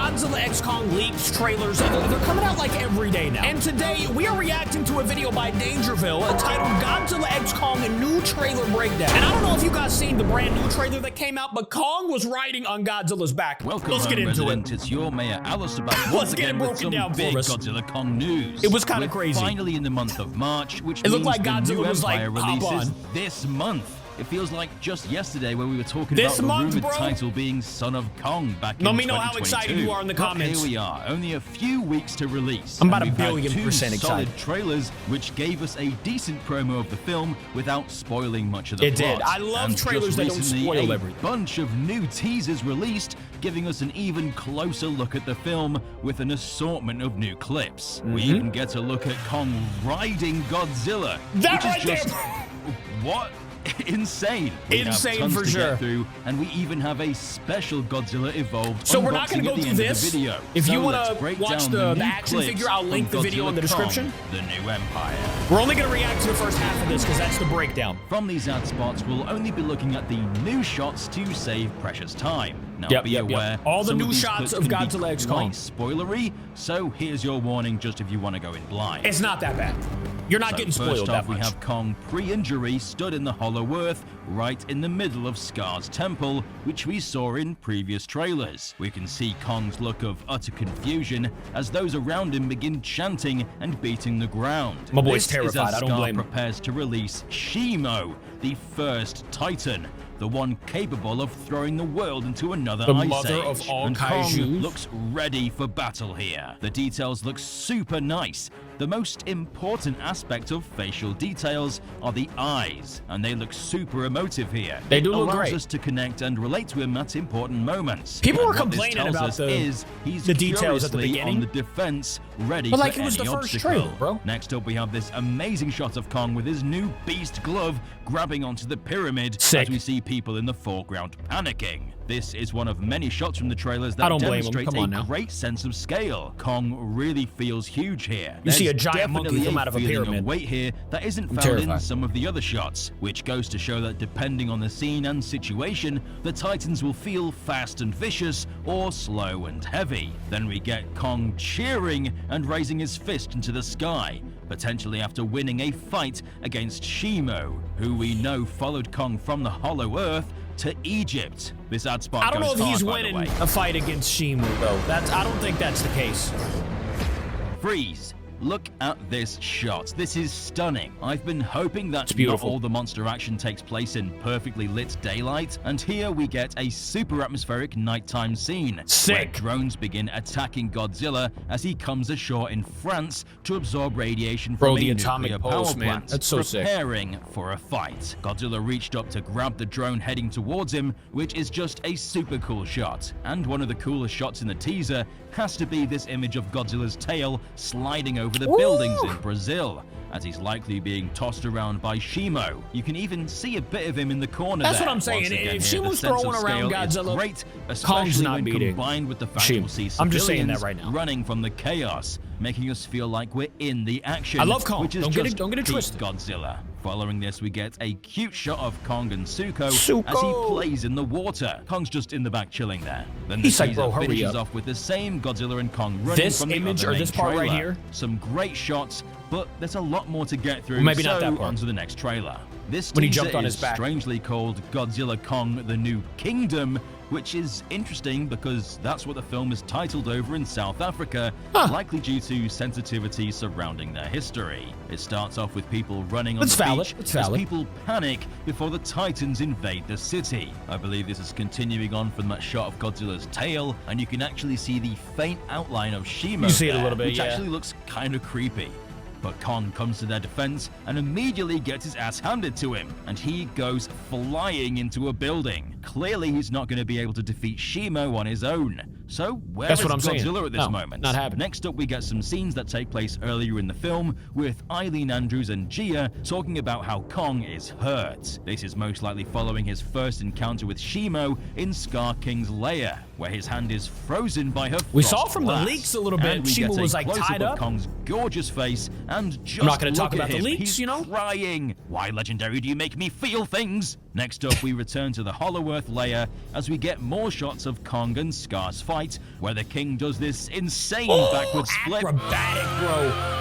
Godzilla x Kong leaks, trailers, they're coming out like every day now. And today, we are reacting to a video by Dangerville titled Godzilla x Kong, a new trailer breakdown. And I don't know if you guys seen the brand new trailer that came out, but Kong was riding on Godzilla's back. Welcome Let's get into it. It's your Mayor Alice back Let's once get it again with broken some down big for us. Godzilla Kong news. It was kind of crazy. Finally in the month of March, which it looked means like the Godzilla new was like, Empire hop releases on. this month. It feels like just yesterday when we were talking This about the month, rumored bro? title being Son of Kong back in 2022. Let me know how excited you are in the comments. But here we are, only a few weeks to release. I'm about and a we've had billion% two solid excited. trailers, which gave us a decent promo of the film without spoiling much of the It plot. did. I love And trailers just that don't recently, spoil a everything. bunch of new teasers released, giving us an even closer look at the film with an assortment of new clips. We even get a look at Kong riding Godzilla, That which right is just there. what? Insane. We have Insane tons for to sure. get through, and we even have a special Godzilla evolved. So we're not going to unboxing go at the through end of this. the video. If So you want let's to break watch down the new action clips figure, I'll link the from video in the Godzilla description. Kong, the new Empire. We're only going to react to the first half of this because that's the breakdown. From these ad spots, we'll only be looking at the new shots to save precious time. Now, Yep, be yep, aware, yep. All the some new these shots clips of can be Godzilla x Kong. quite spoilery, so here's your warning just if you want to go in blind. It's not that bad. You're not getting spoiled First off, that much. we have Kong pre-injury stood in the Hollow Earth, right in the middle of Scar's temple, which we saw in previous trailers. We can see Kong's look of utter confusion as those around him begin chanting and beating the ground. My boy's This terrified. Is as I don't Scar blame him. prepares to release Shimo, the first Titan, the one capable of throwing the world into another The ice mother age. of all and Kong kaijus. looks ready for battle here. The details look super nice. The most important aspect of facial details are the eyes, and they look super emotive here. They do It look allows great. us to connect and relate to him at important moments. People And were what this complaining tells about us the- is he's the details at the curiously beginning. on the defense, ready But like for it was the any first obstacle. trailer, bro. Next up, we have this amazing shot of Kong with his new beast glove grabbing onto the pyramid Sick. as we see people in the foreground panicking. This is one of many shots from the trailers I that don't blame 'em. demonstrate Come on a now. great sense of scale. Kong really feels huge here. You see a There's giant monkey definitely come out of a feeling pyramid. weight here that isn't I'm found in terrified. some of the other shots, which goes to show that depending on the scene and situation, the Titans will feel fast and vicious or slow and heavy. Then we get Kong cheering and raising his fist into the sky, potentially after winning a fight against Shimo, who we know followed Kong from the Hollow Earth to Egypt. This ad spot I don't know goes if he's hard, by the winning way. a fight against Shimu, though. I don't think that's the case. Freeze. Look at this shot. This is stunning. I've been hoping that not beautiful. all the monster action takes place in perfectly lit daylight, and here we get a super atmospheric nighttime scene. Sick. Where drones begin attacking Godzilla as he comes ashore in France to absorb radiation from Bro, a the nuclear atomic power pulse, man. plant, That's so sick. preparing for a fight. Godzilla reached up to grab the drone heading towards him, which is just a super cool shot. And one of the coolest shots in the teaser has to be this image of Godzilla's tail sliding over the buildings in Brazil, as he's likely being tossed around by Shimo. You can even see a bit of him in the corner That's there. what I'm saying. Once again If here, the Shimo's sense of throwing around scale is Godzilla, great, Kong's especially not when beating combined with the fact Shimo. we'll see I'm just saying that civilians right now. running from the chaos, making us feel like we're in the action. I love Kong. Which is Don't get it- just don't get it peak twisted. Godzilla. Following this, we get a cute shot of Kong and Suko as Suko. he plays in the water. Kong's just in the back chilling there. Then the He's like, teaser bro, hurry finishes up. off with the same Godzilla and Kong running This from the image other or this main part right trailer. here? Some great shots, but there's a lot more to get through. Well, maybe so not that part. on to the next trailer. This When he teaser jumped on is his back. strangely called Godzilla Kong: The New Kingdom, which is interesting because that's what the film is titled over in South Africa, likely due to sensitivity surrounding their history. It starts off with people running on It's the valid. beach It's as valid. people panic before the Titans invade the city. I believe this is continuing on from that shot of Godzilla's tail, and you can actually see the faint outline of Shimo You see it a there, little bit, which yeah. actually looks kind of creepy. But Kong comes to their defense and immediately gets his ass handed to him, and he goes flying into a building. Clearly, he's not going to be able to defeat Shimo on his own. So where That's is what I'm saying. Godzilla at this No, moment? not happening. Next up, we get some scenes that take place earlier in the film with Eileen Andrews and Gia talking about how Kong is hurt. This is most likely following his first encounter with Shimo in Scar King's lair, where his hand is frozen by her We frost saw from the blast. leaks a little bit, And we Shimo get a was, like, close-up tied of up. Kong's gorgeous face, and just I'm not gonna look talk at about the him. leaks, He's you know? crying. Why, Legendary, do you make me feel things? Next up, we return to the Hollow Earth layer as we get more shots of Kong and Scar's fight, where the king does this insane backwards flip. Acrobatic, bro.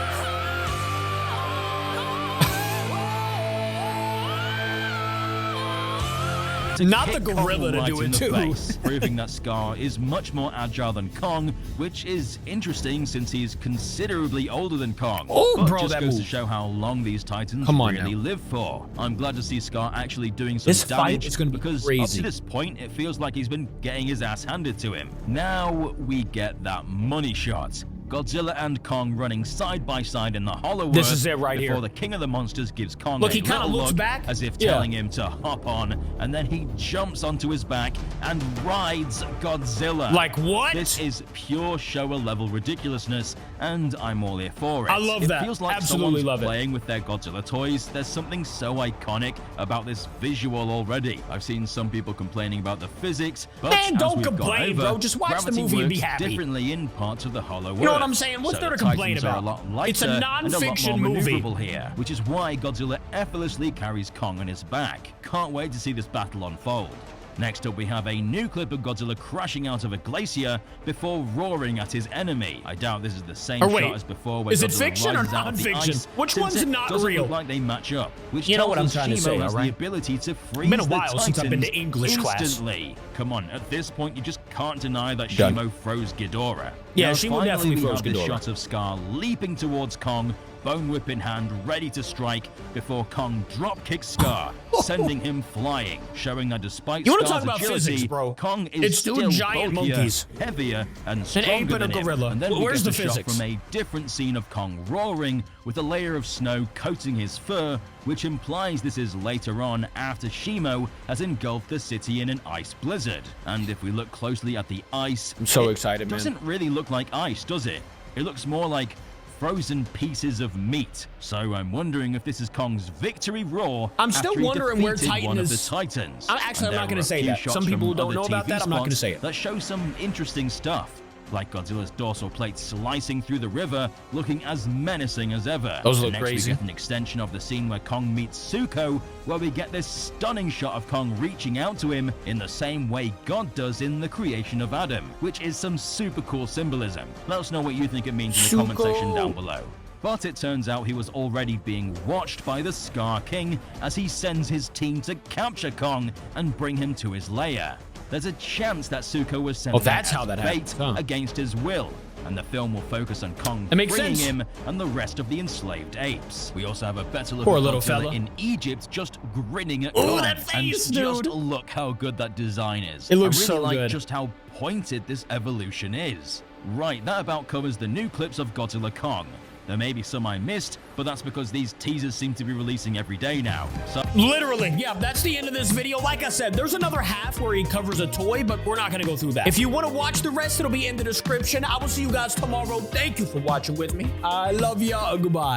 Not the gorilla to do it too. Proving that Scar is much more agile than Kong, which is interesting since he's considerably older than Kong. Oh, bro, just that goes move. to show how long these titans really live for. I'm glad to see Scar actually doing some this damage fight is going to be because crazy. up to this point, it feels like he's been getting his ass handed to him. Now we get that money shot. Godzilla and Kong running side by side in the Hollow Earth. This is it right before here. the king of the monsters gives Kong Look, a he kind of little looks look, back as if telling him to hop on, and then he jumps onto his back and rides Godzilla. Like what? This is pure Showa level ridiculousness, and I'm all here for it. I love that. It feels like Absolutely someone's love it. playing with their Godzilla toys. There's something so iconic about this visual already. I've seen some people complaining about the physics, but Man, as don't we've gone complain, over, bro. Just watch the gravity movie and be works happy. differently in parts of the Hollow Earth. You know what I'm saying? What's So there to the complain Titans are about? a lot lighter It's a and a lot non-fiction more movie. maneuverable here, which is why Godzilla effortlessly carries Kong on his back. Can't wait to see this battle unfold. Next up, we have a new clip of Godzilla crashing out of a glacier before roaring at his enemy. I doubt this is the same Or wait, shot as before, where is it Godzilla fiction or rises out of the non-fiction? ice, Which since one's it not doesn't real? Look like they match up, which You know tells what I'm us trying to Shimo say, has alright? the ability to freeze Been a the while since I've been to Titans English class. instantly. Come on, at this point, you just can't deny that Done. Shimo froze Ghidorah. Yeah, Now, Shimo finally, definitely we froze have this Ghidorah. shot of Scar leaping towards Kong, bone whip in hand, ready to strike, before Kong drop kicks Scar, sending him flying, showing that despite You wanna Scar's talk about agility, physics, bro? Kong is It's two still giant bulkier, monkeys. heavier, and An stronger ape and a than him. gorilla. And then we Where's get the a shot physics? from a different scene of Kong roaring, with a layer of snow coating his fur, which implies this is later on after Shimo has engulfed the city in an ice blizzard. And if we look closely at the ice, I'm so it excited, man. doesn't really look like ice, does it? It looks more like frozen pieces of meat. So I'm wondering if this is Kong's victory roar. I'm still after he wondering where defeated Titan one is. Of the Titans. I'm not And there going to are say a few that. shots Some people from don't other know about TV that. I'm not going to spots say it. That show some interesting stuff, like Godzilla's dorsal plate slicing through the river, looking as menacing as ever. Those And look next crazy. we get an extension of the scene where Kong meets Zuko, where we get this stunning shot of Kong reaching out to him in the same way God does in the creation of Adam, which is some super cool symbolism. Let us know what you think it means in the comment section down below. But it turns out he was already being watched by the Scar King as he sends his team to capture Kong and bring him to his lair. There's a chance that Zuko was sent that's as how that bait happens, huh? against his will, and the film will focus on Kong That makes freeing sense. him and the rest of the enslaved apes. We also have a better look Poor at little Godzilla fella. in Egypt just grinning at Ooh, Kong. that face, and just dude. look how good that design is. It looks I really so like good. just how pointed this evolution is. Right, that about covers the new clips of Godzilla Kong. There may be some I missed, but that's because these teasers seem to be releasing every day now. So Literally, yeah, that's the end of this video. Like I said, there's another half where he covers a toy, but we're not going to go through that. If you want to watch the rest, it'll be in the description. I will see you guys tomorrow. Thank you for watching with me. I love y'all. Goodbye.